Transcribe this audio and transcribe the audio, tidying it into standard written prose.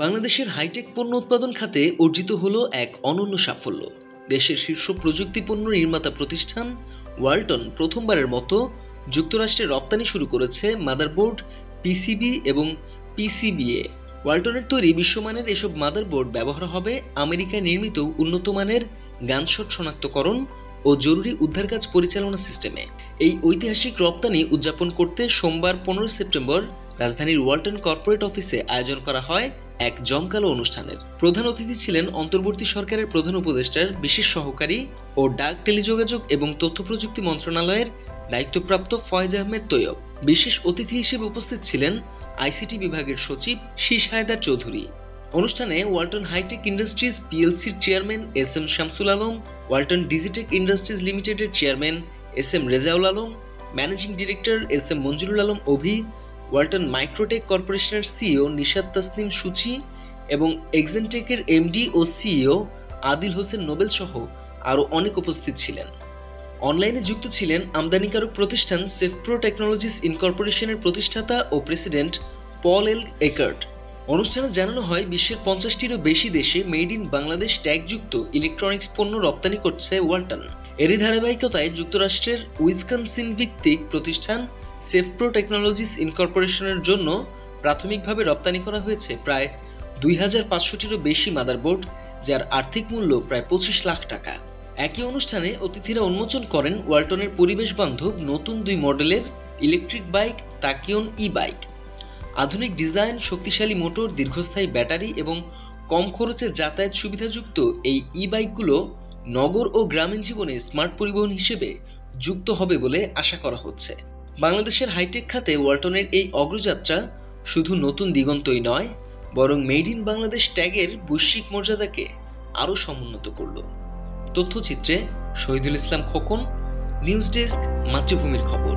বাংলাদেশের হাইটেক পণ্য উৎপাদন খাতে অর্জিত হলো এক অনন্য সাফল্য। দেশের শীর্ষ প্রযুক্তি পণ্য নির্মাতা প্রতিষ্ঠান ওয়ালটন প্রথমবারের মতো যুক্তরাষ্ট্রে রপ্তানি শুরু করেছে মাদারবোর্ড, পিসিবি এবং পিসিবিএ। ওয়ালটনের তৈরি বিশ্বমানের এসব মাদারবোর্ড ব্যবহার হবে আমেরিকায় নির্মিত উন্নতমানের গানশট শনাক্তকরণ ও জরুরি উদ্ধার কাজ পরিচালনা সিস্টেমে। এই ঐতিহাসিক রপ্তানি উদযাপন করতে সোমবার 15 সেপ্টেম্বর রাজধানীর ওয়ালটন কর্পোরেট অফিসে আয়োজন করা হয় এক জমকালো অনুষ্ঠানের। প্রধান অতিথি ছিলেন অন্তর্বর্তী সরকারের প্রধান উপদেষ্টার বিশেষ সহকারী ও ডাক, টেলিযোগাযোগ এবং তথ্য প্রযুক্তি মন্ত্রণালয়ের দায়িত্বপ্রাপ্ত ফয়েজ আহমেদ তৈয়ব। বিশেষ অতিথি হিসেবে উপস্থিত ছিলেন আইসিটি বিভাগের সচিব শীষ হায়দার চৌধুরী। অনুষ্ঠানে ওয়ালটন হাইটেক ইন্ডাস্ট্রিজ পিএলসির chairman S M Shamsul Alam, Walton digitech industries লিমিটেডের chairman S M Rezaul Alam, managing director S M Monjurul Alam Ovi, Walton microtech কর্পোরেশনের সিইও নিশাত তাসনিম সুচি এবং এক্সেনটেকের এমডি ও সিইও আদিল হোসেন নোবেল সহ আরও অনেক উপস্থিত ছিলেন। অনলাইনে যুক্ত ছিলেন আমদানিকারক প্রতিষ্ঠান সেফপ্রো টেকনোলজিস ইনকর্পোরেশনের প্রতিষ্ঠাতা ও প্রেসিডেন্ট পল এল একার্ট। অনুষ্ঠানে জানানো হয়, বিশ্বের 50টিরও বেশি দেশে মেড ইন বাংলাদেশ ট্যাগযুক্ত ইলেকট্রনিক্স পণ্য রপ্তানি করছে ওয়ালটন। এরই ধারাবাহিকতায় যুক্তরাষ্ট্রের উইসকনসিন ভিত্তিক প্রতিষ্ঠান সেফপ্রো টেকনোলজিস ইনকর্পোরেশনের জন্য প্রাথমিকভাবে রপ্তানি করা হয়েছে প্রায় 2500টিরও বেশি মাদারবোর্ড, যার আর্থিক মূল্য প্রায় 25 লাখ টাকা। একই অনুষ্ঠানে অতিথিরা উন্মোচন করেন ওয়ালটনের পরিবেশ বান্ধব নতুন 2 মডেলের ইলেকট্রিক বাইক তাকিয়ন ই বাইক। আধুনিক ডিজাইন, শক্তিশালী মোটর, দীর্ঘস্থায়ী ব্যাটারি এবং কম খরচে যাতায়াত সুবিধাযুক্ত এই ই বাইকগুলো নগর ও গ্রামীণ জীবনে স্মার্ট পরিবহন হিসেবে যুক্ত হবে বলে আশা করা হচ্ছে। বাংলাদেশের হাইটেক খাতে ওয়ালটনের এই অগ্রযাত্রা শুধু নতুন দিগন্তই নয়, বরং মেড ইন বাংলাদেশ ট্যাগের বৈশ্বিক মর্যাদাকে আরও সমুন্নত করল। তথ্যচিত্রে শহীদুল ইসলাম খোকন, নিউজ ডেস্ক, মাতৃভূমির খবর।